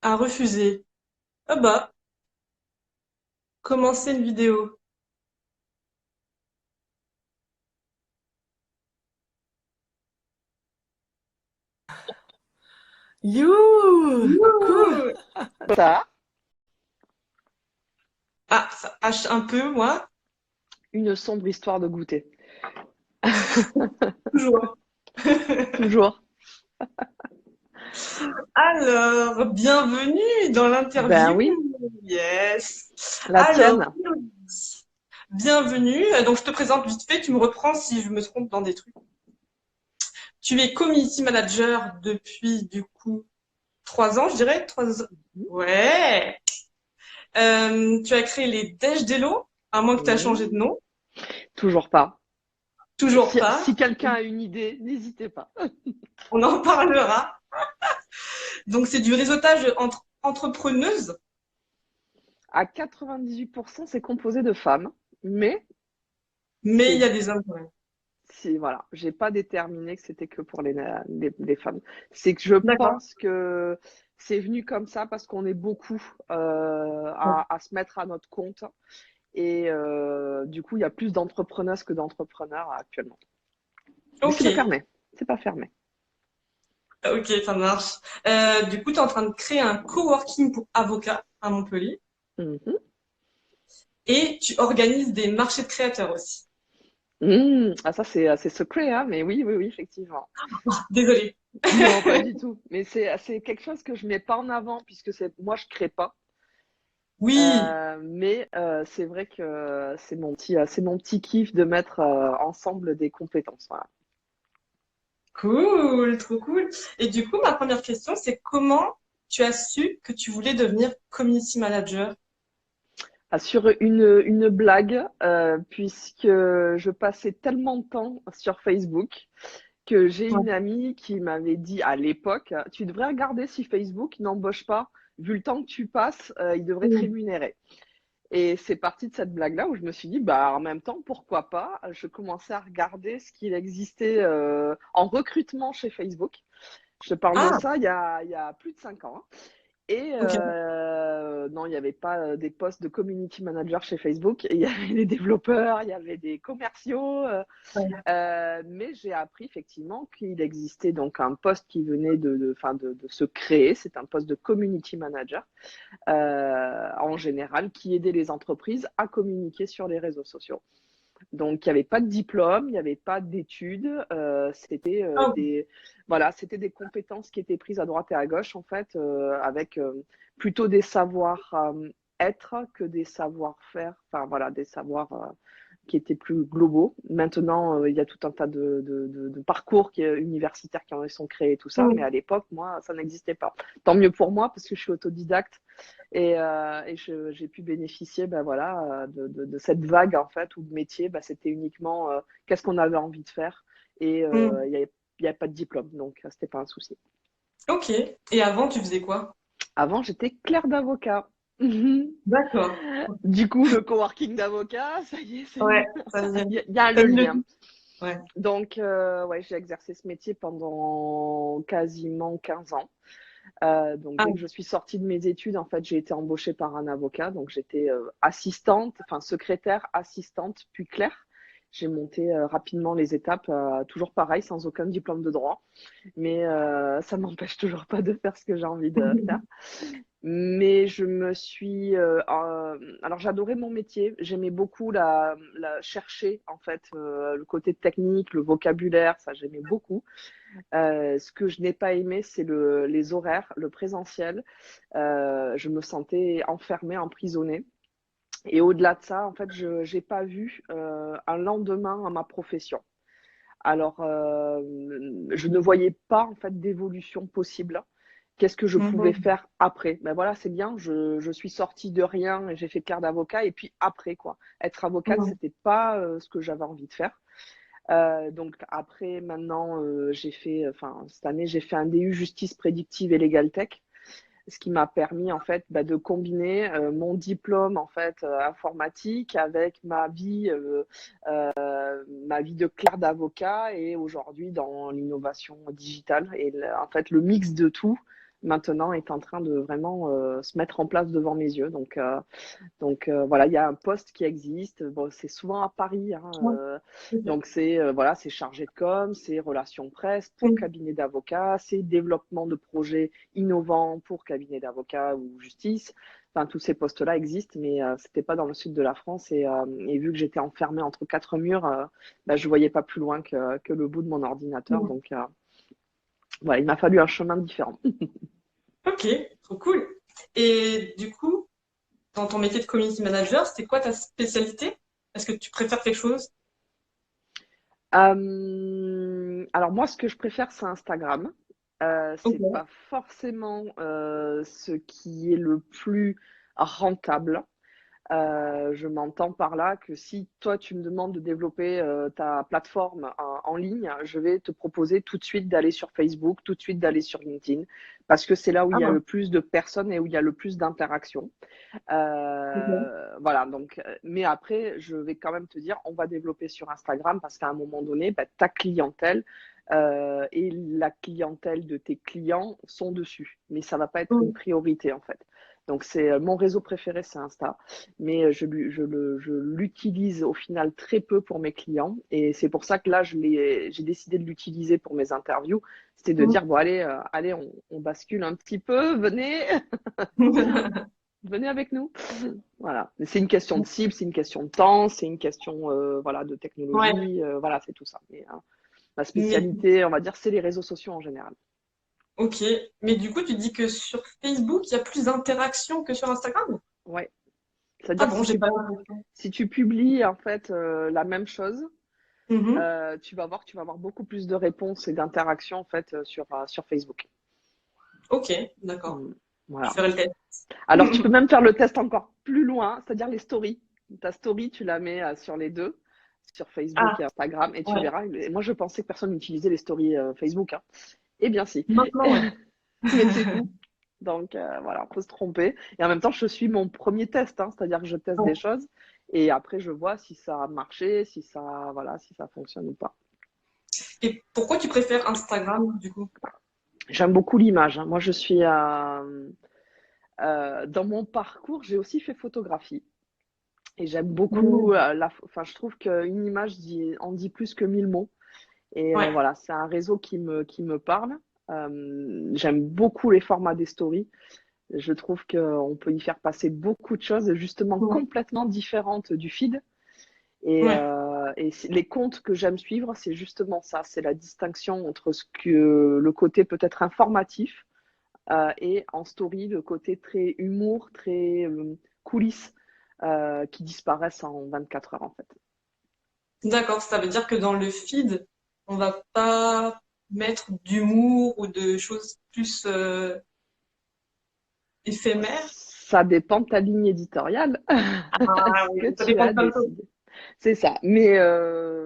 À refuser. Ah bah, commencer une vidéo. You! Cool! Ouh. Ça, Ah, ça hache un peu, moi. une sombre histoire de goûter. Toujours. Toujours. Alors, bienvenue dans Ben l'interview. oui, Yes. la Alors, tienne. bienvenue. Donc, je te présente vite fait. Tu me reprends si je me trompe dans des trucs. Tu es community manager depuis, du coup, 3 ans, je dirais. 3 ans. Ouais. Tu as créé les Dej Dello, à moins que tu as changé de Mmh. nom. Toujours pas. Toujours Si pas. quelqu'un a une idée, n'hésitez pas. On en parlera. Donc, c'est du réseautage entre entrepreneuses, À 98%, c'est composé de femmes, mais mais il y c'est a des hommes quand même. si voilà, j'ai pas déterminé que c'était que pour les femmes. C'est que je D'accord. pense que c'est venu comme ça parce qu'on est beaucoup à se mettre à notre compte et du coup, il y a plus d'entrepreneuses que d'entrepreneurs actuellement. Mais Ok, c'est pas fermé. ok, ça marche. Du coup, tu es en train de créer un coworking pour avocats à Montpellier Mhm. et tu organises des marchés de créateurs aussi. Ah ça c'est assez secret, hein, mais oui, oui, oui, effectivement. Désolée. Non, pas du tout. Mais c'est quelque chose que je mets pas en avant puisque c'est moi je crée pas. Oui, Mais c'est vrai que c'est mon petit kiff de mettre ensemble des compétences. Voilà. cool, trop cool. Et du coup, ma première question, c'est comment tu as su que tu voulais devenir community manager? Ah, sur une blague, puisque je passais tellement de temps sur Facebook que j'ai Ouais. une amie qui m'avait dit à l'époque, tu devrais regarder si Facebook n'embauche pas, vu le temps que tu passes, il devrait te Mm. rémunérer. Et c'est parti de cette blague-là où je me suis dit, bah, en même temps, pourquoi pas? Je commençais à regarder ce qu'il existait en recrutement chez Facebook. Je te parle de Ah, ça il y a plus de 5 ans, hein. Et ok. non, il n'y avait pas des postes de community manager chez Facebook. Il y avait des développeurs, il y avait des commerciaux. Ouais. Mais j'ai appris effectivement qu'il existait donc un poste qui venait enfin de se créer. C'est un poste de community manager en général qui aidait les entreprises à communiquer sur les réseaux sociaux. Donc, il n'y avait pas de diplôme, il n'y avait pas d'études, c'était Ah, voilà, c'était des compétences qui étaient prises à droite et à gauche, en fait, avec plutôt des savoirs être que des savoir-faire, enfin voilà, des savoirs qui étaient plus globaux. Maintenant, il y a tout un tas de parcours universitaires qui en sont créés et tout ça, mais mm. à l'époque, moi, ça n'existait pas. Tant mieux pour moi, parce que je suis autodidacte et j'ai pu bénéficier ben voilà, de cette vague en fait où le métier ben, c'était uniquement qu'est-ce qu'on avait envie de faire et Mm. il y avait pas de diplôme donc c'était pas un souci. Ok. Et avant, tu faisais quoi? Avant j'étais clerc d'avocat. D'accord. Du coup le coworking d'avocat ça y est Ouais, ça vient. il y a T'as le mis le lien. doute. Ouais. Donc ouais j'ai exercé ce métier pendant quasiment 15 ans. Donc Ah, dès que je suis sortie de mes études, en fait, j'ai été embauchée par un avocat. Donc j'étais assistante, enfin secrétaire, assistante, puis clerc. J'ai monté rapidement les étapes, toujours pareil, sans aucun diplôme de droit. Mais ça ne m'empêche toujours pas de faire ce que j'ai envie de faire. Mais je me suis, alors j'adorais mon métier. J'aimais beaucoup chercher en fait le côté technique, le vocabulaire, ça j'aimais beaucoup. Ce que je n'ai pas aimé, c'est les horaires, le présentiel. Je me sentais enfermée, emprisonnée. Et au-delà de ça, en fait, je n'ai pas vu un lendemain à ma profession. Alors, je ne voyais pas en fait d'évolution possible. Qu'est-ce que je pouvais mhm. faire après? Ben voilà, c'est bien. Je suis sortie de rien et j'ai fait clerc d'avocat. Et puis après, quoi. Être avocate, Mhm. c'était pas ce que j'avais envie de faire. Donc après, maintenant, enfin cette année, j'ai fait un DU Justice prédictive et Legal Tech, ce qui m'a permis en fait bah, de combiner mon diplôme en fait informatique avec ma vie de clerc d'avocat et aujourd'hui dans l'innovation digitale. Et en fait, le mix de tout maintenant est en train de vraiment se mettre en place devant mes yeux. Voilà, il y a un poste qui existe. Bon, c'est souvent à Paris, hein, Ouais. Ok. donc c'est voilà, c'est chargé de com, c'est relations presse pour Mm. cabinet d'avocats, c'est développement de projets innovants pour cabinet d'avocats ou justice. Enfin, tous ces postes-là existent, mais c'était pas dans le sud de la France et vu que j'étais enfermée entre quatre murs, bah, je voyais pas plus loin que le bout de mon ordinateur. Mm. Donc voilà, il m'a fallu un chemin différent. Ok, trop cool. Et du coup, dans ton métier de community manager, c'était quoi ta spécialité? Est-ce que tu préfères quelque chose? Alors moi, ce que je préfère, c'est Instagram. C'est Ok. pas forcément ce qui est le plus rentable. Je m'entends par là que si toi tu me demandes de développer ta plateforme en ligne, je vais te proposer tout de suite d'aller sur Facebook, tout de suite d'aller sur LinkedIn, parce que c'est là où il Ah y a bon. le plus de personnes et où il y a le plus d'interactions. Ok. Voilà, donc, mais après, je vais quand même te dire, on va développer sur Instagram parce qu'à un moment donné, bah, ta clientèle et la clientèle de tes clients sont dessus. Mais ça va pas être une Mm. priorité en fait. Donc, c'est mon réseau préféré, c'est Insta. Mais je l'utilise au final très peu pour mes clients. Et c'est pour ça que là, j'ai décidé de l'utiliser pour mes interviews. C'était de dire, bon, allez, allez on bascule un petit peu, venez, Mm. venez avec nous. Voilà. C'est une question de cible, c'est une question de temps, c'est une question voilà, de Ouais, technologie, voilà, c'est tout ça. Mais ma mais spécialité, on va dire, c'est les réseaux sociaux en général. ok. Mais du coup, tu dis que sur Facebook, il y a plus d'interactions que sur Instagram? Ouais. Ah C'est-à-dire que bon, j'ai pas l'impression. si tu publies en fait la même chose, Mhm. tu vas avoir beaucoup plus de réponses et d'interactions en fait sur Facebook. Ok, d'accord. Mm. Je Voilà. ferai le test. Alors tu peux même faire le test encore plus loin, c'est-à-dire les stories. Ta story, tu la mets sur les deux, sur Facebook Ah, et Instagram, et tu ouais. verras. Et moi, je pensais que personne n'utilisait les stories Facebook, hein. Eh bien si. Maintenant, ouais. Mais c'est tout. Donc voilà, on peut se tromper. Et en même temps, je suis mon premier test, hein, c'est-à-dire que je teste des Ouais. choses et après je vois si ça a marché, si ça, voilà, si ça fonctionne ou pas. Et pourquoi tu préfères Instagram, du coup? J'aime beaucoup l'image, hein. Moi, je suis dans mon parcours, j'ai aussi fait photographie et j'aime beaucoup Mhm. enfin, je trouve qu'une image en dit plus que mille mots. Et Ouais. voilà, c'est un réseau qui me parle. J'aime beaucoup les formats des stories. Je trouve qu'on peut y faire passer beaucoup de choses, justement Mhm. complètement différentes du feed. Ouais. Les comptes que j'aime suivre, c'est justement ça, c'est la distinction entre ce que le côté peut-être informatif et en story le côté très humour, très coulisses qui disparaissent en 24 heures en fait. D'accord, ça veut dire que dans le feed, on va pas mettre d'humour ou de choses plus éphémères. Ça dépend de ta ligne éditoriale, Ah ce oui, que ça tu dépend as de plein de choses. décidé. C'est ça. Mais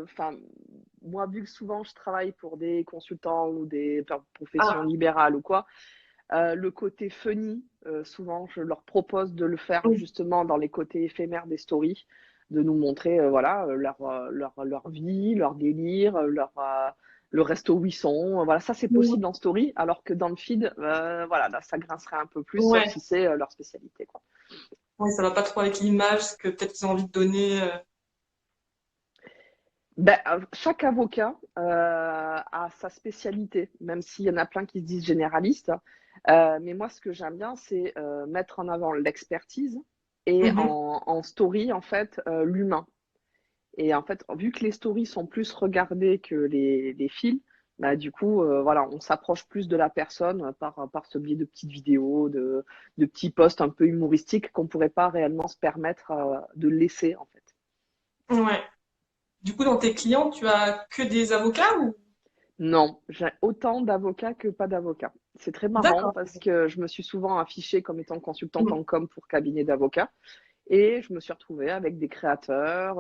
enfin, moi, vu que souvent je travaille pour des consultants ou des professions Ah, libérales ou quoi, le côté funny, souvent je leur propose de le faire oui. justement dans les côtés éphémères des stories, de nous montrer voilà leur vie, leur délire, le resto où ils sont. Voilà, ça c'est Mhm. possible en story, alors que dans le feed, voilà, là ça grincerait un peu plus, sauf Ouais. si c'est leur spécialité, quoi. Ouais, ça va pas trop avec l'image que peut-être qu'ils ont envie de donner. Ben, chaque avocat a sa spécialité, même s'il y en a plein qui se disent généralistes. Mais moi, ce que j'aime bien, c'est mettre en avant l'expertise et Mhm. en story, en fait, l'humain. Et en fait, vu que les stories sont plus regardées que les fils, bah, du coup, voilà, on s'approche plus de la personne par ce biais de petites vidéos, de petits posts un peu humoristiques qu'on pourrait pas réellement se permettre de laisser, en fait. Ouais. Du coup, dans tes clients, tu as que des avocats ou? Non, j'ai autant d'avocats que pas d'avocats. C'est très marrant D'accord. parce que je me suis souvent affichée comme étant consultante Mhm. en com pour cabinet d'avocats et je me suis retrouvée avec des créateurs,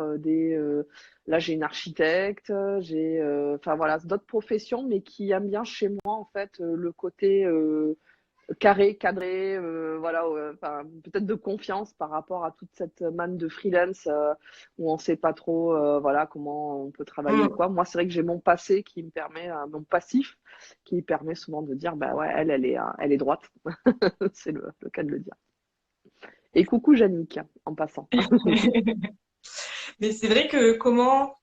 là j'ai une architecte, enfin voilà, d'autres professions mais qui aiment bien chez moi en fait le côté carré, cadré, voilà, enfin, peut-être de confiance par rapport à toute cette manne de freelance où on ne sait pas trop, voilà, comment on peut travailler ou Mm. quoi. Moi, c'est vrai que j'ai mon passé qui me permet, mon passif qui permet souvent de dire, bah ouais, elle est droite. C'est le cas de le dire. Et coucou Jannick, en passant. Mais c'est vrai que quand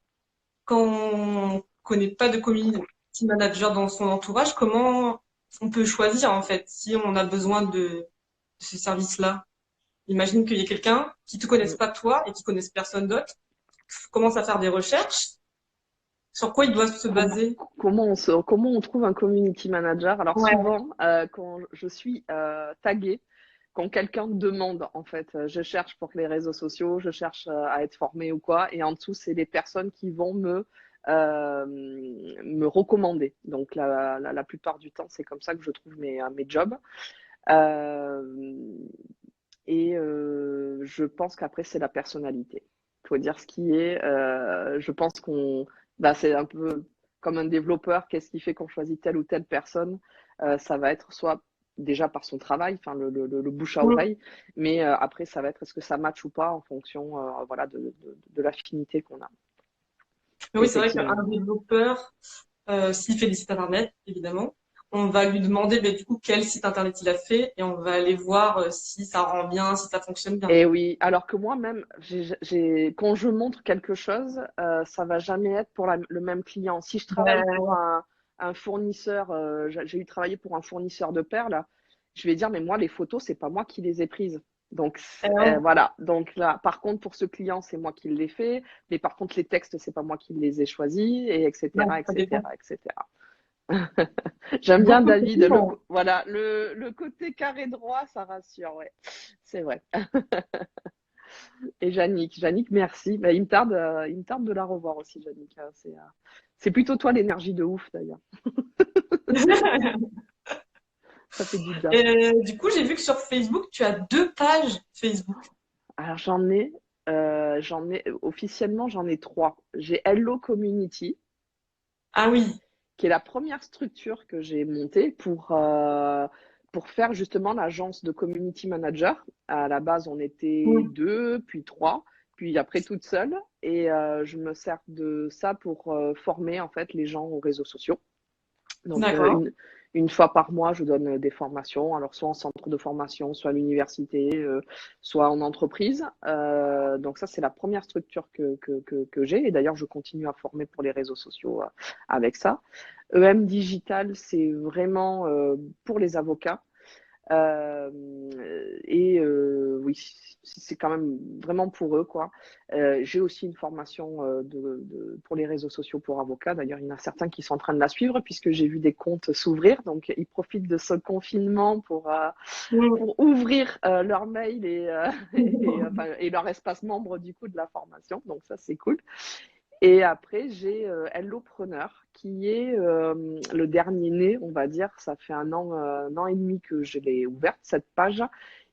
on connaît pas de community manager dans son entourage, comment on peut choisir en fait si on a besoin de ce service-là? Imagine qu'il y ait quelqu'un qui te connaisse pas toi et qui connaisse personne d'autre, commence à faire des recherches. Sur quoi il doit se baser? Comment on trouve un community manager? Alors Ouais. souvent, quand je suis taguée, quand quelqu'un demande, en fait, je cherche pour les réseaux sociaux, je cherche à être formée ou quoi, et en dessous, c'est les personnes qui vont me recommander. Donc la plupart du temps, c'est comme ça que je trouve mes jobs. Euh, je pense qu'après, c'est la personnalité. Il faut dire ce qui est. Je pense bah, c'est un peu comme un développeur. Qu'est-ce qui fait qu'on choisit telle ou telle personne? Ça va être soit déjà par son travail, enfin le bouche à Mm. oreille, mais après, ça va être est-ce que ça match ou pas en fonction voilà, de l'affinité qu'on a. Mais oui, c'est vrai Effectivement. qu'un développeur, s'il fait des sites internet, évidemment, on va lui demander ben, du coup quel site internet il a fait et on va aller voir si ça rend bien, si ça fonctionne bien. Et oui, alors que moi-même, quand je montre quelque chose, ça va jamais être pour le même client. Si je travaille pour Ouais. un fournisseur, j'ai eu travaillé pour un fournisseur de perles, je vais dire, mais moi, les photos, c'est pas moi qui les ai prises. Donc Ouais. voilà. Donc là, par contre, pour ce client, c'est moi qui l'ai fait. Mais par contre, les textes, c'est pas moi qui les ai choisis, et etc., Ouais, ça dépend. etc., etc. J'aime bien Beaucoup de David. clients. Voilà, le côté carré droit, ça rassure, ouais. C'est vrai. Et Jannick, merci. Bah, il me tarde de la revoir aussi, Jannick. C'est plutôt toi l'énergie de ouf d'ailleurs. Ça fait du bien. Du coup, j'ai vu que sur Facebook, tu as 2 pages Facebook. Alors officiellement j'en ai trois. J'ai Hello Community, Ah oui. qui est la première structure que j'ai montée pour faire justement l'agence de community manager. À la base, on était Mm. deux, puis trois, puis après toute seule. Et je me sers de ça pour former en fait les gens aux réseaux sociaux. Donc, D'accord. une fois par mois, je donne des formations, alors soit en centre de formation, soit à l'université, soit en entreprise. Donc ça, c'est la première structure que j'ai. Et d'ailleurs, je continue à former pour les réseaux sociaux avec ça. EM Digital, c'est vraiment pour les avocats. Euh, oui, c'est quand même vraiment pour eux, quoi. J'ai aussi une formation pour les réseaux sociaux pour avocats. D'ailleurs, il y en a certains qui sont en train de la suivre puisque j'ai vu des comptes s'ouvrir. Donc, ils profitent de ce confinement Mm. pour ouvrir leur mail enfin, et leur espace membre du coup de la formation. Donc, ça, c'est cool. Et après, j'ai Hellopreneur, qui est le dernier né, on va dire. Ça fait un an et demi que je l'ai ouverte, cette page,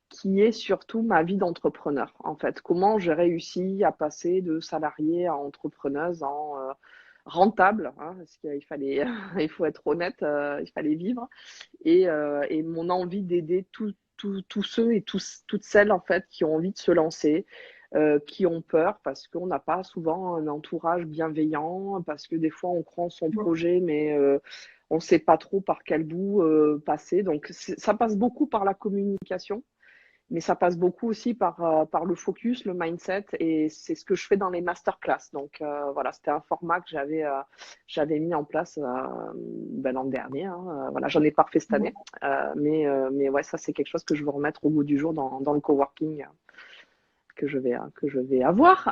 qui est surtout ma vie d'entrepreneur. En fait, comment j'ai réussi à passer de salarié à entrepreneuse en rentable, hein, parce qu'il fallait, il faut être honnête, il fallait vivre. Et mon envie d'aider tous ceux et toutes celles en fait qui ont envie de se lancer, qui ont peur parce qu'on n'a pas souvent un entourage bienveillant, parce que des fois on croit en son projet, mais on ne sait pas trop par quel bout passer. Donc ça passe beaucoup par la communication, mais ça passe beaucoup aussi par le focus, le mindset, et c'est ce que je fais dans les masterclass. Donc voilà, c'était un format que j'avais mis en place ben, l'an dernier. Hein. Voilà, j'en ai pas refait cette année, mais ouais, ça c'est quelque chose que je veux remettre au goût du jour dans le coworking que je vais avoir.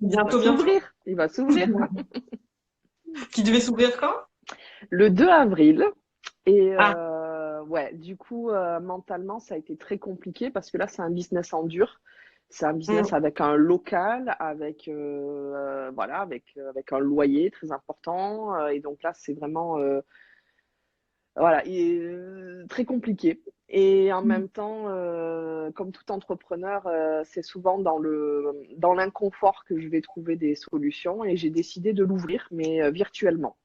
Il va Bientôt, bientôt. s'ouvrir, il va s'ouvrir. Qui devait s'ouvrir quand? Le 2 avril. Et Ah. ouais, du coup, mentalement, ça a été très compliqué parce que là, c'est un business en dur. C'est un business Mm. avec un local, voilà, avec un loyer très important. Et donc là, c'est vraiment voilà, très compliqué. Et en même temps, comme tout entrepreneur, c'est souvent dans l'inconfort que je vais trouver des solutions. Et j'ai décidé de l'ouvrir, mais virtuellement.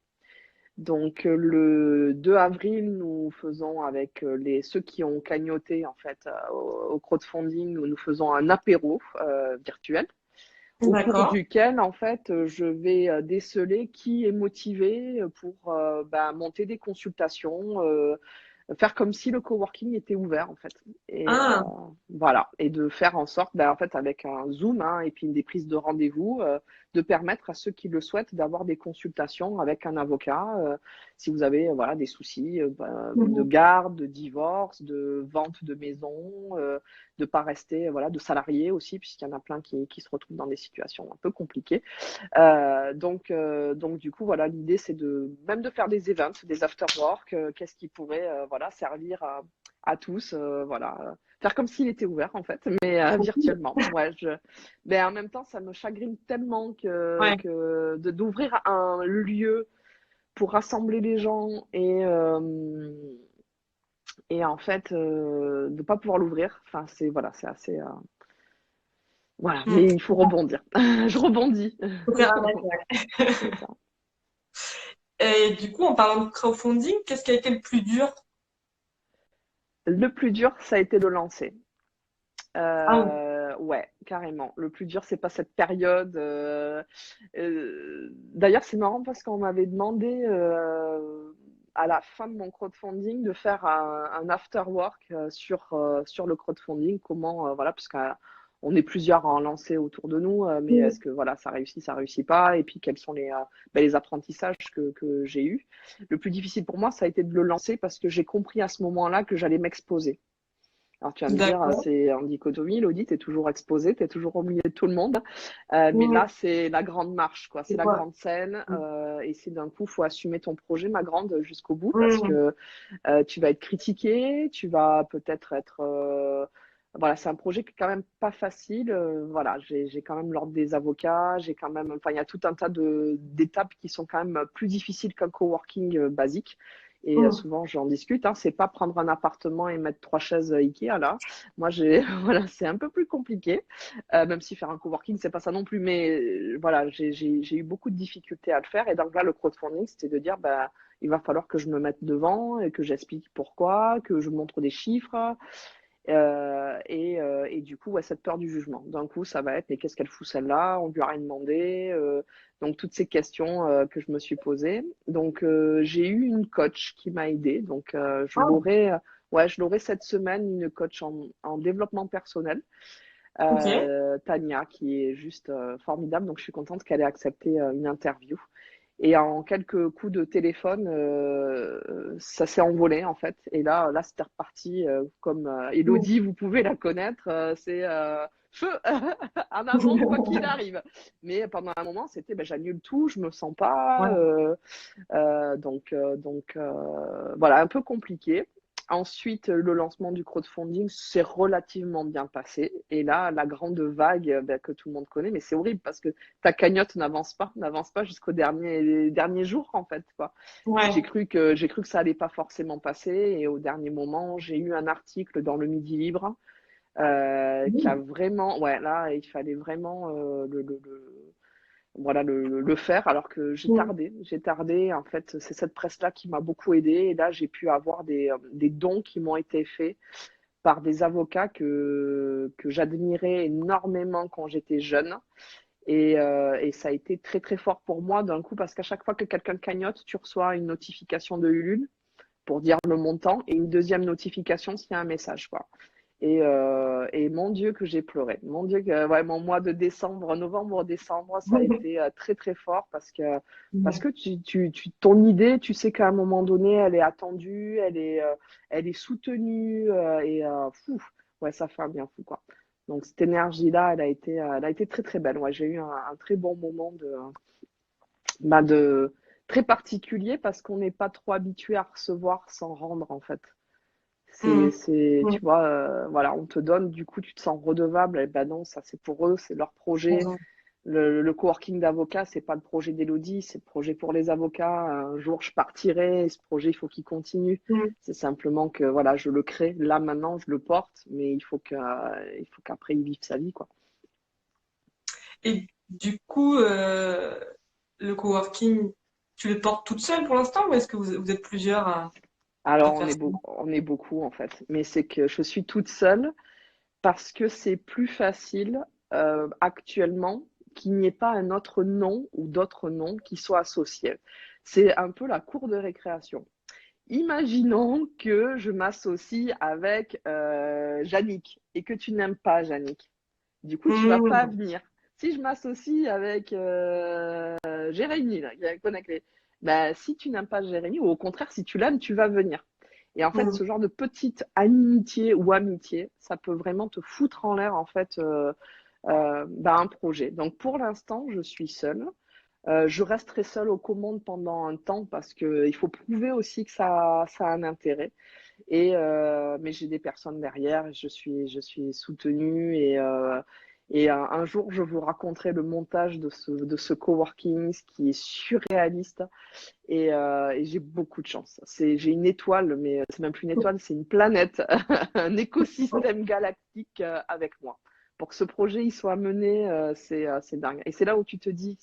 Donc le 2 avril, nous faisons avec ceux qui ont cagnoté en fait au crowdfunding, nous faisons un apéro virtuel au cours D'accord. duquel en fait je vais déceler qui est motivé pour monter des consultations, faire comme si le coworking était ouvert en fait. Et Ah, voilà, et de faire en sorte, en fait, avec un Zoom hein, et puis des prises de rendez-vous, de permettre à ceux qui le souhaitent d'avoir des consultations avec un avocat. Si vous avez voilà des soucis de mhm. garde, de divorce, de vente de maison, de pas rester voilà de salariés aussi, puisqu'il y en a plein qui se retrouvent dans des situations un peu compliquées. Donc du coup, voilà, l'idée, c'est de même de faire des events, des after-work, qu'est-ce qui pourrait voilà, servir à tous, voilà. Faire comme s'il était ouvert, en fait, mais Trop cool. virtuellement. Ouais, mais en même temps, ça me chagrine tellement Ouais. d'ouvrir un lieu pour rassembler les gens et en fait, de ne pas pouvoir l'ouvrir. Enfin, voilà, c'est assez. Voilà, Mm. mais il faut rebondir. Je rebondis. Faut faire un match. C'est ça. Et du coup, en parlant de crowdfunding, qu'est-ce qui a été le plus dur? Le plus dur, ça a été de lancer. Ah oui. Ouais, carrément. Le plus dur, c'est pas cette période. D'ailleurs, c'est marrant parce qu'on m'avait demandé à la fin de mon crowdfunding de faire un after work sur le crowdfunding. Comment, voilà, parce qu'on est plusieurs à en lancer autour de nous, mais est-ce Mm. que voilà, ça réussit pas? Et puis quels sont les apprentissages que j'ai eus? Le plus difficile pour moi, ça a été de le lancer parce que j'ai compris à ce moment-là que j'allais m'exposer. Alors tu vas me dire, D'accord. c'est en dichotomie, Elodie, tu es toujours exposée, tu es toujours au milieu de tout le monde. Mais Mm. là, c'est la grande marche, quoi. C'est C'est la quoi? grande scène. Mm. Et c'est d'un coup, faut assumer ton projet, ma grande, jusqu'au bout, parce Mm. que tu vas être critiqué, tu vas peut-être être... voilà, c'est un projet qui est quand même pas facile. Voilà, j'ai quand même l'ordre des avocats, j'ai quand même... Enfin, il y a tout un tas d'étapes qui sont quand même plus difficiles qu'un coworking basique. Et Mm. souvent, j'en discute. Hein, c'est pas prendre un appartement et mettre 3 chaises Ikea là. Moi, j'ai voilà, c'est un peu plus compliqué. Même si faire un coworking, c'est pas ça non plus. Mais voilà, j'ai eu beaucoup de difficultés à le faire. Et donc là, le crowdfunding, c'était de dire, bah, il va falloir que je me mette devant et que j'explique pourquoi, que je montre des chiffres. Et du coup, ouais, cette peur du jugement. D'un coup, ça va être, mais qu'est-ce qu'elle fout celle-là? On lui a rien demandé. Donc, toutes ces questions que je me suis posées. Donc, j'ai eu une coach qui m'a aidée. Donc, Ah, ouais, je l'aurai cette semaine, une coach en développement personnel, ok. Tania, qui est juste formidable. Donc, je suis contente qu'elle ait accepté une interview. Et en quelques coups de téléphone, ça s'est envolé en fait. Et là, c'était reparti comme Mm. Elodie, vous pouvez la connaître, c'est feu en avant quoi qu'il arrive. Mais pendant un moment, c'était ben, j'annule tout, je me sens pas, Ouais. voilà, un peu compliqué. Ensuite, le lancement du crowdfunding s'est relativement bien passé. Et là, la grande vague que tout le monde connaît, mais c'est horrible parce que ta cagnotte n'avance pas jusqu'au dernier jour en fait, quoi. Ouais. J'ai cru que ça allait pas forcément passer et au dernier moment, j'ai eu un article dans le Midi Libre qui a Mm. vraiment, ouais, là, il fallait vraiment voilà, le faire, alors que Mm. j'ai tardé. En fait, c'est cette presse-là qui m'a beaucoup aidée. Et là, j'ai pu avoir des dons qui m'ont été faits par des avocats que j'admirais énormément quand j'étais jeune. Et ça a été très, très fort pour moi d'un coup, parce qu'à chaque fois que quelqu'un cagnotte, tu reçois une notification de Ulule pour dire le montant et une deuxième notification s'il y a un message, quoi. Et mon Dieu que j'ai pleuré. Mon Dieu que ouais, mon mois de décembre, novembre, décembre, ça a été très très fort parce que ton idée, tu sais qu'à un moment donné, elle est attendue, elle est soutenue fou, ouais, ça fait un bien fou quoi. Donc cette énergie-là, elle a été très très belle. Ouais, j'ai eu un très bon moment de très particulier parce qu'on n'est pas trop habitué à recevoir sans rendre en fait. Mm. Tu Mm. vois, voilà, on te donne, du coup, tu te sens redevable. Et ben non, ça c'est pour eux, c'est leur projet. Mm. Le coworking d'avocats, c'est pas le projet d'Elodie, c'est le projet pour les avocats. Un jour, je partirai, et ce projet, il faut qu'il continue. Mm. C'est simplement que, voilà, je le crée. Là, maintenant, je le porte, mais il faut qu'après, il vive sa vie, quoi. Et du coup, le coworking. tu le portes toute seule pour l'instant ou est-ce que vous êtes plusieurs à Alors, faire ça? on est beaucoup en fait, mais c'est que je suis toute seule parce que c'est plus facile actuellement qu'il n'y ait pas un autre nom ou d'autres noms qui soient associés. C'est un peu la cour de récréation. Imaginons que je m'associe avec Yannick et que tu n'aimes pas Yannick. Du coup, tu vas pas Hmm. venir. Si je m'associe avec Jérémy, là, qui est connecté, ben, si tu n'aimes pas Jérémy, ou au contraire, si tu l'aimes, tu vas venir. Et en fait, Hmm. ce genre de petite inimitié ou amitié, ça peut vraiment te foutre en l'air, en fait, ben, un projet. Donc, pour l'instant, je suis seule. Je resterai seule aux commandes pendant un temps parce qu'il faut prouver aussi que ça a un intérêt. Mais j'ai des personnes derrière, je suis soutenue et un jour, je vous raconterai le montage de ce coworking, ce qui est surréaliste et j'ai beaucoup de chance. J'ai une étoile, mais c'est même plus une étoile, c'est une planète, un écosystème galactique avec moi. Pour que ce projet il soit mené, c'est dingue. Et c'est là où tu te dis,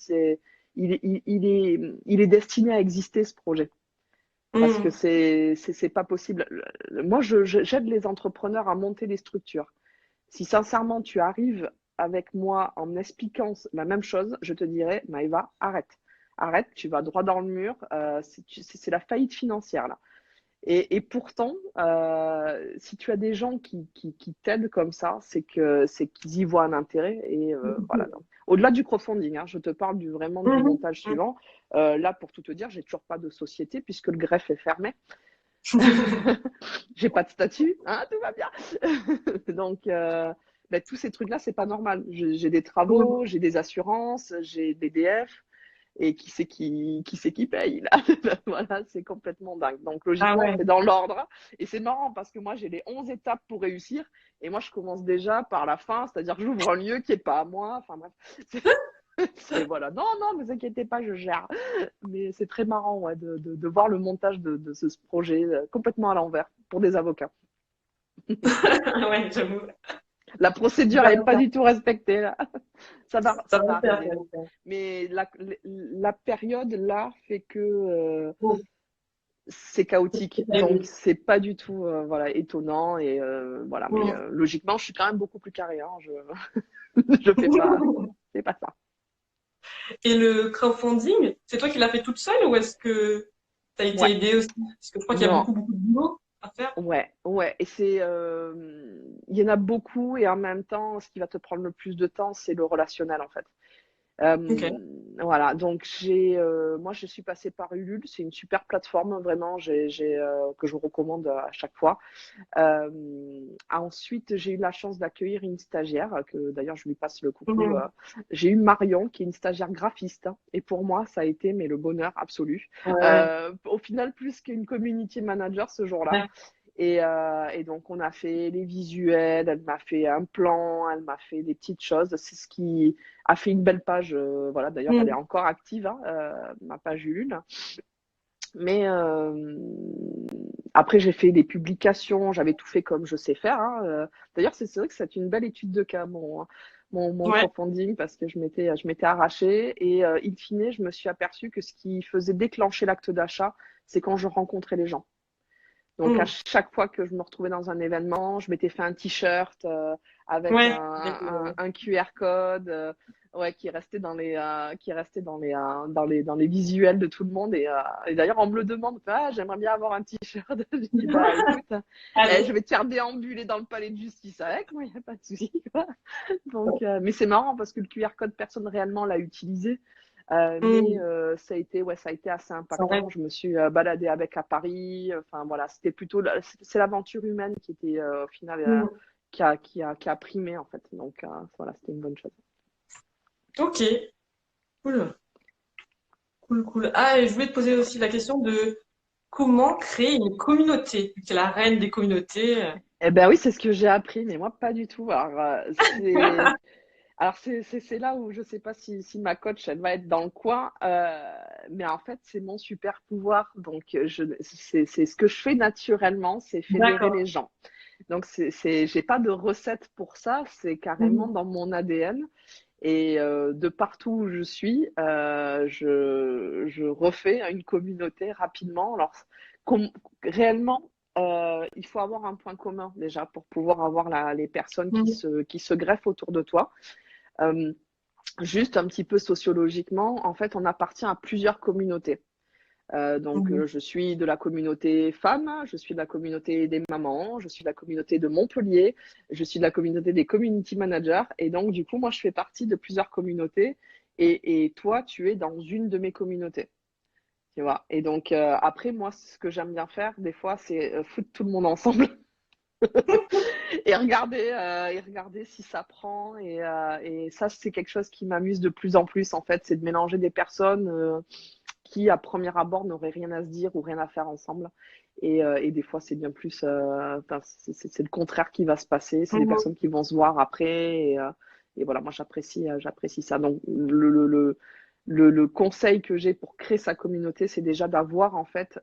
il est destiné à exister ce projet parce que Hmm. c'est pas possible. Moi, j'aide les entrepreneurs à monter des structures. Si sincèrement tu arrives avec moi en m'expliquant la même chose, je te dirais, Maëva, arrête. Arrête, tu vas droit dans le mur. C'est la faillite financière là. Et pourtant, si tu as des gens qui t'aident comme ça, c'est qu'ils y voient un intérêt. Et voilà. Donc, au-delà du crowdfunding, hein, je te parle vraiment du Mhm. montage suivant. Là, pour tout te dire, j'ai toujours pas de société puisque le greffe est fermé. J'ai pas de statut, hein, tout va bien. Donc, ben, tous ces trucs-là, c'est pas normal. J'ai des Mhm. travaux, j'ai des assurances, j'ai des DF. Et qui c'est qui paye là. Voilà, c'est complètement dingue. Donc Ah logiquement, ouais. c'est dans l'ordre. Et c'est marrant parce que moi, j'ai les 11 étapes pour réussir. Et moi, je commence déjà par la fin, c'est-à-dire que j'ouvre un lieu qui n'est pas à moi. Enfin bref, voilà. Non, non, ne vous inquiétez pas, je gère. Mais c'est très marrant ouais, de voir le montage de ce projet complètement à l'envers pour des avocats. Ouais, j'avoue. La procédure Ça n'est va pas faire. du tout respectée là. Ça Ça va va faire, arriver. ça va faire. Mais la période là fait que Bon. c'est chaotique. Eh Donc, oui. c'est pas du tout voilà, étonnant. Et voilà. Mais Mhm. logiquement, je suis quand même beaucoup plus carré. Hein. Je fais pas ça. Et le crowdfunding, c'est toi qui l'as fait toute seule ou est-ce que tu as été Ouais. aidée aussi? Parce que je crois qu'il y a Non. beaucoup de boulot à faire. Ouais. Ouais. Et il y en a beaucoup. Et en même temps, ce qui va te prendre le plus de temps, c'est le relationnel, en fait. Ok. Voilà, donc moi je suis passée par Ulule, c'est une super plateforme vraiment, que je recommande à chaque fois. Ensuite, j'ai eu la chance d'accueillir une stagiaire, que d'ailleurs je lui passe le coucou. Mhm. J'ai eu Marion, qui est une stagiaire graphiste, hein, et pour moi, ça a été mais le bonheur absolu. Ouais. Au final, plus qu'une community manager ce jour-là. Ouais. Et donc, on a fait les visuels, elle m'a fait un plan, elle m'a fait des petites choses. C'est ce qui a fait une belle page. Voilà, d'ailleurs, elle est Mhm. encore active, hein, ma page Ulule. Mais après, j'ai fait des publications, j'avais tout fait comme je sais faire. Hein. D'ailleurs, c'est vrai que c'est une belle étude de cas, mon Ouais. crowdfunding, parce que je m'étais arrachée. Et in fine, je me suis aperçue que ce qui faisait déclencher l'acte d'achat, c'est quand je rencontrais les gens. Donc, à Mhm. chaque fois que je me retrouvais dans un événement, je m'étais fait un t-shirt avec Ouais. un QR code ouais, qui restait dans les visuels de tout le monde. Et d'ailleurs, on me le demande, ah, j'aimerais bien avoir un t-shirt. Je dis, bah écoute, je Allez. vais te faire déambuler dans le palais de justice avec, moi, il n'y a pas de souci. Quoi. Donc, mais c'est marrant parce que le QR code, personne réellement l'a utilisé. Mais Mhm. ça a été assez Ça reste. impactant. Je me suis baladée avec à Paris. Enfin voilà, c'était plutôt c'est l'aventure humaine qui était au final Mhm. qui a primé en fait. Donc voilà, c'était une bonne chose. Ok. Cool. Cool, cool. Ah, et je voulais te poser aussi la question de comment créer une communauté, vu que tu es la reine des communautés. Eh ben oui, c'est ce que j'ai appris, mais moi pas du tout. C'est là où je sais pas si ma coach elle va être dans le coin, mais en fait c'est mon super pouvoir. Donc c'est ce que je fais naturellement, c'est fédérer D'accord. les gens. Donc j'ai pas de recette pour ça, c'est carrément Mhm. dans mon ADN. Et de partout où je suis, je refais une communauté rapidement. Alors, com- réellement, il faut avoir un point commun déjà pour pouvoir avoir les personnes Mhm. qui se greffent autour de toi. Euh, Juste un petit peu sociologiquement, en fait, on appartient à plusieurs communautés. Mhm. Je suis de la communauté femmes, je suis de la communauté des mamans, je suis de la communauté de Montpellier, je suis de la communauté des community managers. Et donc, du coup, moi, je fais partie de plusieurs communautés. Et toi, tu es dans une de mes communautés. Tu vois. Et donc, après, moi, ce que j'aime bien faire, des fois, c'est foutre tout le monde ensemble et regarder si ça prend. Et ça, c'est quelque chose qui m'amuse de plus en plus, en fait, c'est de mélanger des personnes qui, à premier abord, n'auraient rien à se dire ou rien à faire ensemble. Et des fois, c'est bien plus, c'est le contraire qui va se passer. C'est des Mhm. personnes qui vont se voir après. Et voilà, moi, j'apprécie ça. Donc, le conseil que j'ai pour créer sa communauté, c'est déjà d'avoir, en fait,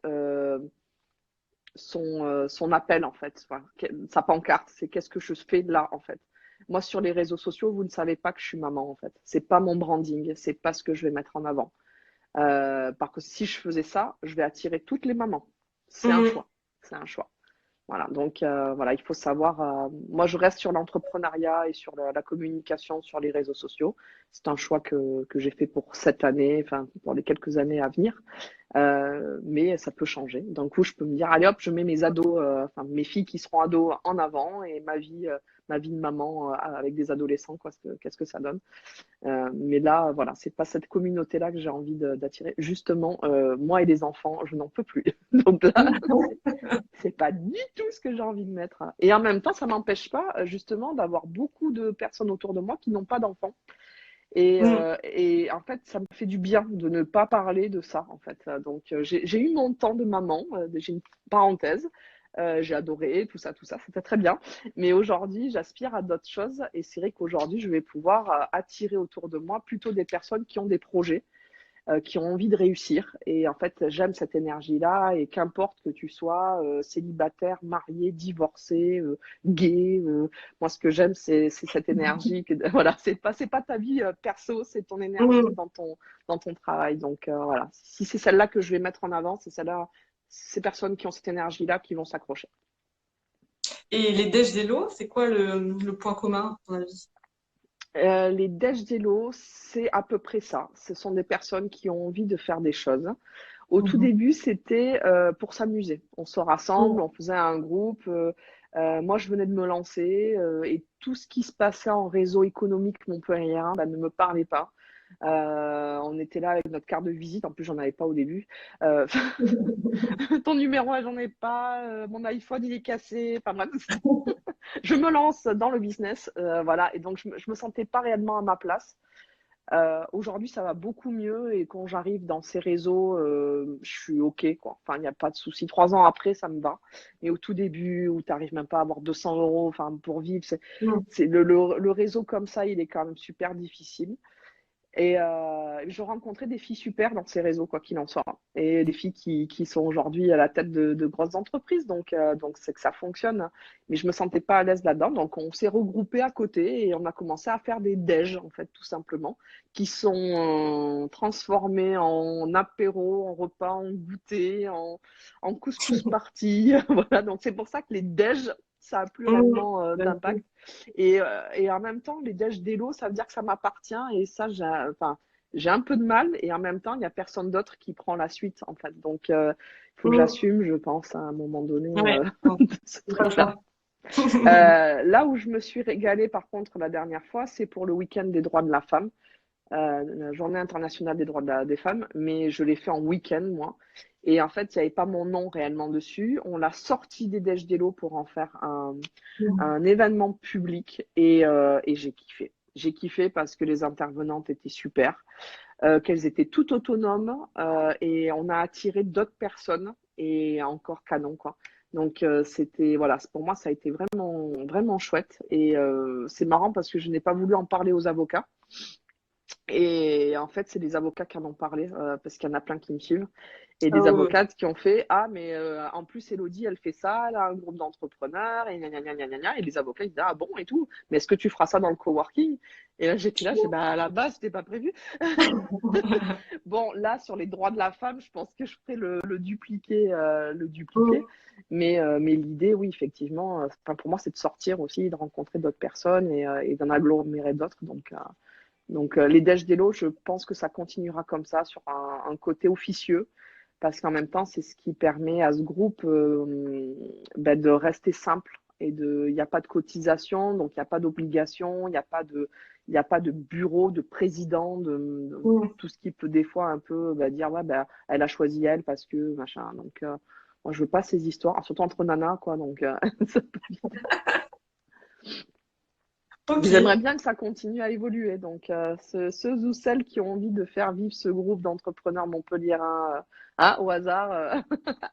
son appel, en fait, enfin, sa pancarte. C'est qu'est-ce que je fais là, en fait. Moi, sur les réseaux sociaux, vous ne savez pas que je suis maman, en fait. C'est pas mon branding, c'est pas ce que je vais mettre en avant. Parce que si je faisais ça, je vais attirer toutes les mamans. C'est un Mhm. choix. C'est un choix. Voilà, donc voilà, il faut savoir. Moi, je reste sur l'entrepreneuriat et sur la communication sur les réseaux sociaux. C'est un choix que j'ai fait pour cette année, enfin pour les quelques années à venir. Mais ça peut changer. D'un coup, je peux me dire, allez hop, je mets mes ados, enfin mes filles qui seront ados en avant et ma vie de maman avec des adolescents, quoi, qu'est-ce que ça donne. Mais là, voilà, c'est pas cette communauté-là que j'ai envie d'attirer. Justement, moi et les enfants, je n'en peux plus. Donc là, c'est pas du tout ce que j'ai envie de mettre. Et en même temps, ça m'empêche pas justement d'avoir beaucoup de personnes autour de moi qui n'ont pas d'enfants. Mhm. Et en fait, ça me fait du bien de ne pas parler de ça, en fait. Donc, j'ai eu mon temps de maman, j'ai une parenthèse. J'ai adoré tout ça, c'était très bien. Mais aujourd'hui, j'aspire à d'autres choses. Et c'est vrai qu'aujourd'hui, je vais pouvoir attirer autour de moi plutôt des personnes qui ont des projets, qui ont envie de réussir. Et en fait, j'aime cette énergie-là. Et qu'importe que tu sois célibataire, marié, divorcé, gay, moi, ce que j'aime, c'est cette énergie. Voilà, c'est pas ta vie perso, c'est ton énergie Mhm. dans ton travail. Donc voilà, si c'est celle-là que je vais mettre en avant, c'est celle-là, ces personnes qui ont cette énergie-là qui vont s'accrocher. Et les déj d'Elo, c'est quoi le point commun, à ton avis? Les Dej Delo, c'est à peu près ça. Ce sont des personnes qui ont envie de faire des choses. Au tout Mhm. début, c'était pour s'amuser. On se rassemble, Mhm. on faisait un groupe. Moi, je venais de me lancer et tout ce qui se passait en réseau économique montpelliérain ne me parlait pas. On était là avec notre carte de visite. En plus, j'en avais pas au début. Euh, ton numéro, j'en ai pas. Mon iPhone, il est cassé. Enfin bref, je me lance dans le business. Voilà. Et donc, je me sentais pas réellement à ma place. Aujourd'hui, ça va beaucoup mieux et quand j'arrive dans ces réseaux, je suis OK, quoi. Enfin, il n'y a pas de souci. 3 ans après, ça me va. Mais au tout début, où tu n'arrives même pas à avoir 200 euros, enfin, pour vivre, Mhm. c'est le réseau comme ça, il est quand même super difficile. Et je rencontrais des filles super dans ces réseaux, quoi qu'il en soit. Et des filles qui sont aujourd'hui à la tête de grosses entreprises. Donc c'est que ça fonctionne. Mais je me sentais pas à l'aise là-dedans. Donc, on s'est regroupés à côté et on a commencé à faire des déj, en fait, tout simplement, qui sont transformés en apéro, en repas, en goûter, en couscous party. Voilà. Donc, c'est pour ça que les déj, ça a plus Mhm. réellement D'accord. d'impact. Et en même temps, les déj d'Elo, ça veut dire que ça m'appartient et ça, enfin, j'ai un peu de mal et en même temps, il n'y a personne d'autre qui prend la suite, en fait. Donc, il faut que Mhm. j'assume, je pense, à un moment donné, Ouais. ce C'est pas le truc-là. choix. Là où je me suis régalée, par contre, la dernière fois, c'est pour le week-end des droits de la femme, la journée internationale des droits des femmes, mais je l'ai fait en week-end, moi. Et en fait, il n'y avait pas mon nom réellement dessus. On l'a sorti des Dej d'Elo pour en faire un événement public et j'ai kiffé. J'ai kiffé parce que les intervenantes étaient super, qu'elles étaient toutes autonomes et on a attiré d'autres personnes et encore canon quoi. Donc c'était voilà, pour moi ça a été vraiment vraiment chouette et c'est marrant parce que je n'ai pas voulu en parler aux avocats Et en fait, c'est des avocats qui en ont parlé, parce qu'il y en a plein qui me suivent. Et Ah des ouais, ouais. avocates qui ont fait: «Ah mais en plus Elodie elle fait ça, elle a un groupe d'entrepreneurs et gna gna gna gna gna gna» et les avocats ils disaient: «Ah bon et tout? Mais est-ce que tu feras ça dans le coworking?» Et là j'étais là, j'ai «Bah à la base c'était pas prévu». Bon là sur les droits de la femme, je pense que je ferai le dupliqué, le dupliqué. Mm. Mais l'idée oui effectivement, enfin pour moi c'est de sortir aussi, de rencontrer d'autres personnes et d'en agglomérer d'autres donc les Dej d'Elo, je pense que ça continuera comme ça sur un côté officieux, parce qu'en même temps, c'est ce qui permet à ce groupe de rester simple il n'y a pas de cotisation, donc il n'y a pas d'obligation, il y a pas de bureau, de président, Mm. tout ce qui peut des fois un peu dire ouais, elle a choisi elle parce que machin. Donc moi je veux pas ces histoires, surtout entre nanas quoi. Donc ça peut Ok. Mais j'aimerais bien que ça continue à évoluer. Donc, ceux ou celles qui ont envie de faire vivre ce groupe d'entrepreneurs montpelliérains, au hasard,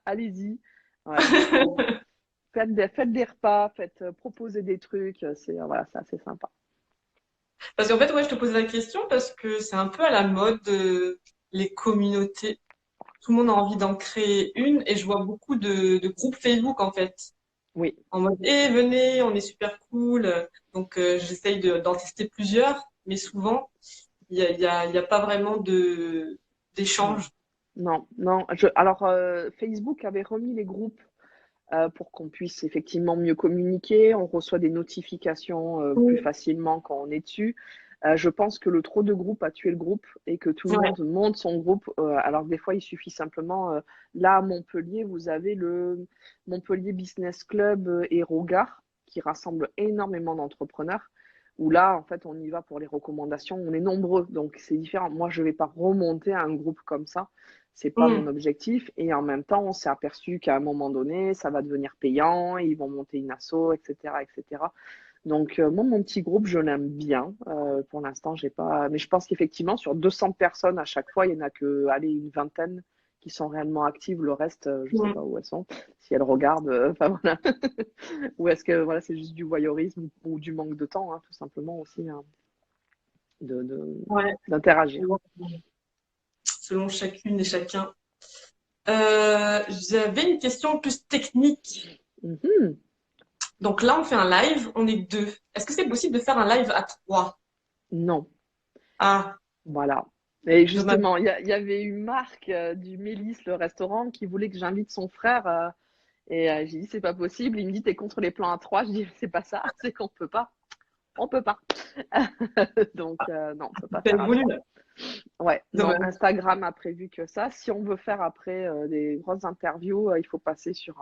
allez-y. Ouais, faites des repas, faites proposer des trucs. Voilà, c'est assez sympa. Parce qu'en fait, ouais, je te posais la question parce que c'est un peu à la mode, les communautés. Tout le monde a envie d'en créer une et je vois beaucoup de groupes Facebook en fait. Oui, En mode, venez, on est super cool. Donc, j'essaye d'en tester plusieurs, mais souvent, il y a pas vraiment non, d'échange. non, non. Alors, Facebook avait remis les groupes pour qu'on puisse effectivement mieux communiquer. On reçoit des notifications plus Mm. facilement quand on est dessus. Je pense que le trop de groupes a tué le groupe et que tout le Ouais. monde monte son groupe. Alors que des fois, il suffit simplement. Là, à Montpellier, vous avez le Montpellier Business Club et Rogard qui rassemble énormément d'entrepreneurs. Où là, en fait, on y va pour les recommandations. On est nombreux, donc c'est différent. Moi, je ne vais pas remonter à un groupe comme ça. C'est pas mon Mm. objectif. Et en même temps, on s'est aperçu qu'à un moment donné, ça va devenir payant, ils vont monter une asso, etc., etc. Donc, moi, mon petit groupe, je l'aime bien. Pour l'instant, j'ai pas. Mais je pense qu'effectivement, sur 200 personnes à chaque fois, il y en a que, allez, une vingtaine qui sont réellement actives. Le reste, je sais Mm. pas où elles sont. Si elles regardent, enfin voilà. Ou est-ce que voilà, c'est juste du voyeurisme ou du manque de temps, hein, tout simplement aussi, hein, Ouais. d'interagir. Selon chacune et chacun. J'avais une question plus technique. Mhm. Donc là, on fait un live, on est deux. Est-ce que c'est possible de faire un live à trois? Non. Ah, Voilà. Et dommage. justement, il y avait eu Marc du Mélis, le restaurant, qui voulait que j'invite son frère. Et j'ai dit, c'est pas possible. Il me dit, t'es contre les plans à trois. Je dis, c'est pas ça, c'est qu'on peut pas. On peut pas. Donc, non, on peut pas T'as faire à voulu, trois. là. Ouais, non, Dommage. Instagram a prévu que ça. Si on veut faire après des grosses interviews, il faut passer sur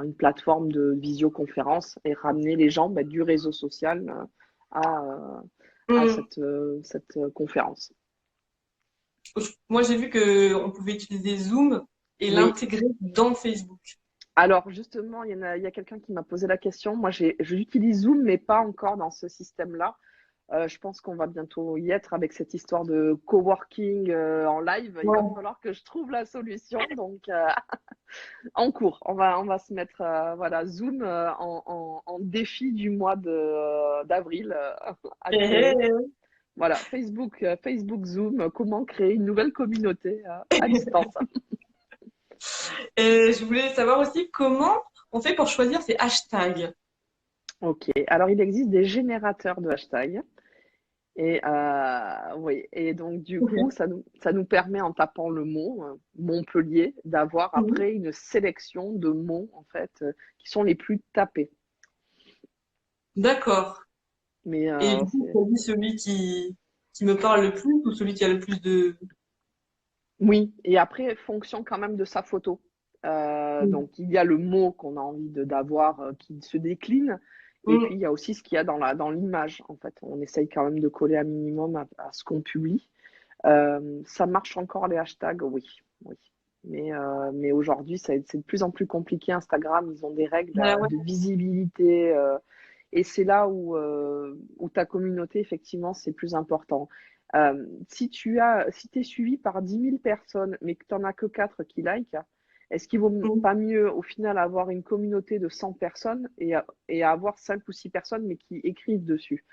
une plateforme de visioconférence et ramener les gens du réseau social à, euh, à Hmm. cette conférence. Moi, j'ai vu que on pouvait utiliser Zoom et Oui, l'intégrer dans Facebook. alors justement, il y a quelqu'un qui m'a posé la question. Moi, j'utilise Zoom, mais pas encore dans ce système-là. Je pense qu'on va bientôt y être avec cette histoire de coworking en live. Il va Ouais. falloir que je trouve la solution. Donc, en cours, on va se mettre voilà, Zoom en défi du mois d'avril à Eh, créer. eh. Voilà, Facebook Zoom, comment créer une nouvelle communauté à distance. Et je voulais savoir aussi comment on fait pour choisir ces hashtags. Ok, alors il existe des générateurs de hashtags. Et oui, et donc du coup, Ok. ça nous permet en tapant le mot Montpellier d'avoir Mhm. après une sélection de mots en fait qui sont les plus tapés. D'accord. Mais Et du coup, choisis celui qui me parle le plus ou celui qui a le plus de... oui, et après fonction quand même de sa photo. Mm. Donc il y a le mot qu'on a envie d'avoir qui se décline, et puis Mm. il y a aussi ce qu'il y a dans l'image. En fait, on essaye quand même de coller un minimum à ce qu'on publie. Ça marche encore les hashtags, oui, oui. Mais aujourd'hui, c'est de plus en plus compliqué. Instagram, ils ont des règles Ouais, ouais. de visibilité et c'est là où ta communauté, effectivement, c'est plus important. Si tu es suivi par 10 000 personnes, mais que tu n'en as que 4 qui like, est-ce qu'il vaut Mm. pas mieux, au final, avoir une communauté de 100 personnes et avoir 5 ou 6 personnes, mais qui écrivent dessus?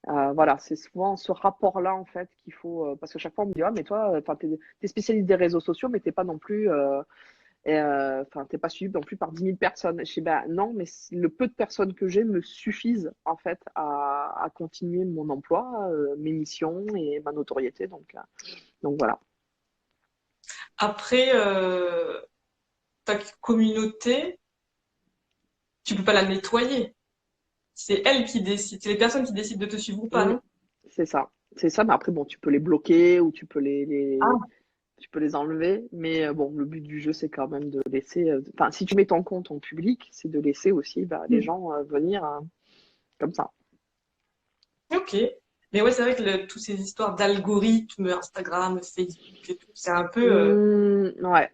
Voilà, c'est souvent ce rapport-là en fait qu'il faut, parce que chaque fois on me dit, ah mais toi, enfin t'es spécialiste des réseaux sociaux, mais t'es pas non plus, enfin t'es pas suivi non plus par 10 000 personnes. Je dis, bah non, mais le peu de personnes que j'ai me suffisent en fait à continuer mon emploi, mes missions et ma notoriété. Donc voilà. Après, ta communauté, tu peux pas la nettoyer. C'est elle qui décide. C'est les personnes qui décident de te suivre ou pas, Mm, non? c'est ça. C'est ça, mais après, bon, tu peux les bloquer ou tu peux Ah, tu peux les enlever. Mais bon, le but du jeu, c'est quand même de laisser. Enfin, si tu mets ton compte en public, c'est de laisser aussi bah, les hmm. gens venir comme ça. Ok. Mais ouais, c'est vrai que toutes ces histoires d'algorithmes, Instagram, Facebook et tout, c'est un peu. Ouais,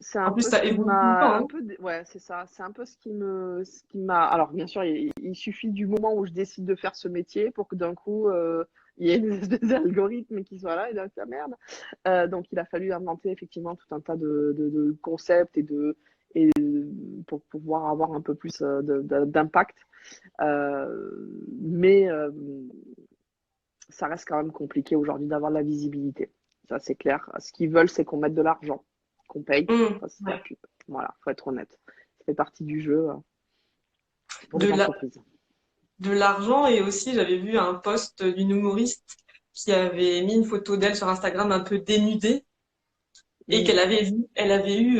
c'est un En plus, peu ce ça qui évolue tout le m'a temps, un hein. peu ouais, c'est ça, c'est un peu ce qui m'a alors bien sûr, il suffit du moment où je décide de faire ce métier pour que d'un coup il y ait des espèces d'algorithmes qui soient là et là, ah, merde. Donc il a fallu inventer effectivement tout un tas de concepts et pour pouvoir avoir un peu plus d'impact. Mais ça reste quand même compliqué aujourd'hui d'avoir de la visibilité. Ça, c'est clair. Ce qu'ils veulent, c'est qu'on mette de l'argent, qu'on paye pour passer de la Ouais. pub. Voilà, faut être honnête. Ça fait partie du jeu pour De les la, entreprises. de l'argent et aussi, j'avais vu un post d'une humoriste qui avait mis une photo d'elle sur Instagram un peu dénudée et Mm, elle avait eu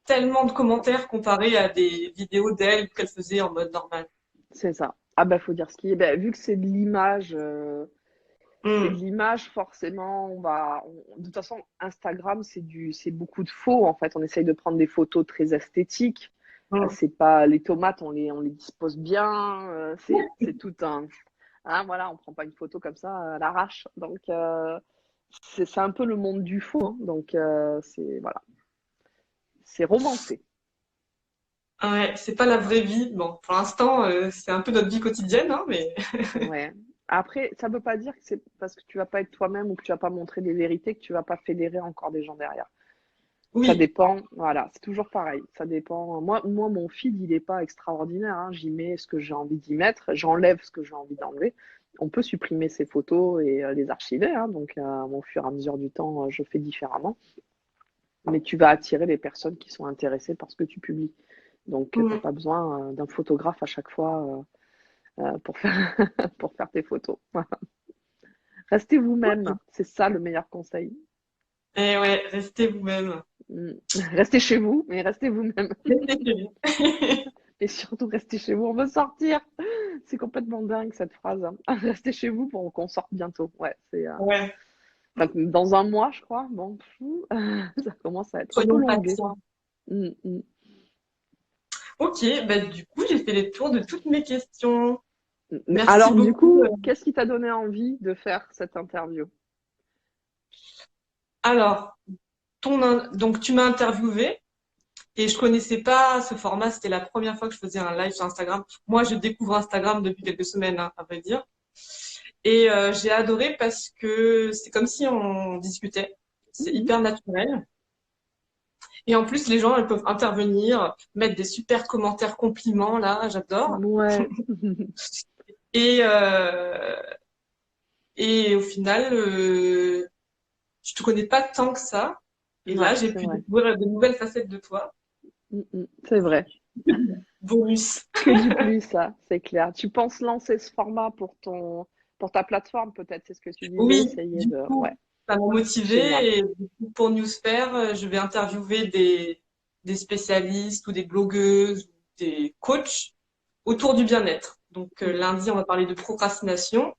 tellement de commentaires comparés à des vidéos d'elle qu'elle faisait en mode normal. c'est ça. Ah bah faut dire ce qui est. Ben, vu que c'est de l'image, c'est de Hmm. l'image forcément. De toute façon, Instagram, c'est beaucoup de faux en fait. On essaye de prendre des photos très esthétiques. Hmm. C'est pas les tomates, on les dispose bien. C'est tout un. Hein, voilà, on prend pas une photo comme ça à l'arrache. Donc, c'est un peu le monde du faux. Hein. Donc, c'est voilà, c'est romancé. Ouais, c'est pas la vraie vie. Bon, pour l'instant, c'est un peu notre vie quotidienne, hein, mais Ouais. Après, ça veut pas dire que c'est parce que tu vas pas être toi-même ou que tu vas pas montrer des vérités que tu vas pas fédérer encore des gens derrière. Ça oui. dépend. Voilà, c'est toujours pareil. Ça dépend. Moi, mon feed, il est pas extraordinaire. Hein. J'y mets ce que j'ai envie d'y mettre. J'enlève ce que j'ai envie d'enlever. On peut supprimer ces photos et les archiver. Hein. Donc, au fur et à mesure du temps, je fais différemment. Mais tu vas attirer les personnes qui sont intéressées par ce que tu publies. Donc, tu n'as Hmm. pas besoin d'un photographe à chaque fois pour faire, pour faire tes photos. Voilà. Restez vous-même, c'est ça le meilleur conseil. Et ouais, restez vous-même. Mm. Restez chez vous, mais restez vous-même. Restez chez vous. Et surtout, restez chez vous, on veut sortir. C'est complètement dingue cette phrase. Hein. Restez chez vous pour qu'on sorte bientôt. Ouais, Ouais, enfin, dans un mois, je crois. Bon, fou, ça commence à être un peu soyons longué. patients. Mm, mm. Ok, bah du coup, j'ai fait le tour de toutes mes questions. Mais Merci alors, du beaucoup. coup, qu'est-ce qui t'a donné envie de faire cette interview? Alors, donc tu m'as interviewé et je connaissais pas ce format. C'était la première fois que je faisais un live sur Instagram. Moi, je découvre Instagram depuis quelques semaines, hein, à vrai dire. Et j'ai adoré parce que c'est comme si on discutait. C'est Mhm. hyper naturel. Et en plus, les gens, ils peuvent intervenir, mettre des super commentaires compliments, là, j'adore. Ouais. Et, euh, et au final, je te connais pas tant que ça. Et là, Ouais, j'ai c'est pu vrai. découvrir de nouvelles facettes de toi. C'est vrai. Bonus. Que du plus, ça, c'est clair. Tu penses lancer ce format pour ta plateforme, peut-être, c'est ce que tu disais, Oui, essayer du de. Ouais, coup, ça m'a génial. motivée. Et du coup, pour Newsfare, je vais interviewer des spécialistes ou des blogueuses, ou des coachs autour du bien-être. Donc, Mm, lundi, on va parler de procrastination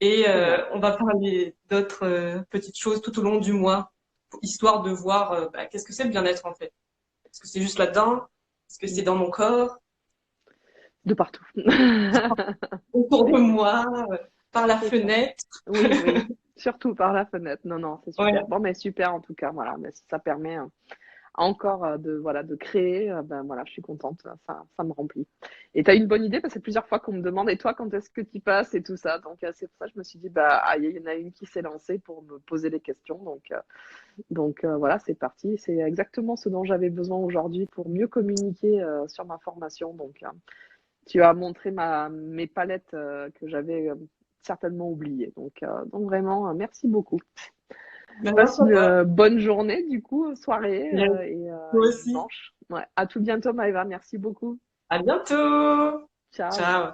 et très bien. on va parler d'autres petites choses tout au long du mois, histoire de voir bah, qu'est-ce que c'est le bien-être en fait. Est-ce que c'est juste là-dedans? Est-ce que c'est Mm, dans mon corps? de partout. Autour de moi? Par la C'est ça. fenêtre? Oui, oui. Surtout par la fenêtre. Non, non, c'est super. Ouais. Bon, mais super en tout cas. Voilà, mais si ça permet encore de créer, ben voilà, je suis contente. Ça me remplit. Et tu as une bonne idée parce que c'est plusieurs fois qu'on me demande, et toi, quand est-ce que tu passes et tout ça. Donc, c'est pour ça que je me suis dit, bah, ah, il y en a une qui s'est lancée pour me poser les questions. Donc voilà, c'est parti. C'est exactement ce dont j'avais besoin aujourd'hui pour mieux communiquer sur ma formation. Donc Tu as montré mes palettes que j'avais certainement oubliées. Donc vraiment, merci beaucoup. Ben, Passe merci à une toi. bonne journée, du coup, soirée Yes. Toi et aussi. dimanche. Ouais. À tout bientôt, Maëva. Merci beaucoup. À bientôt. Ciao. Ciao.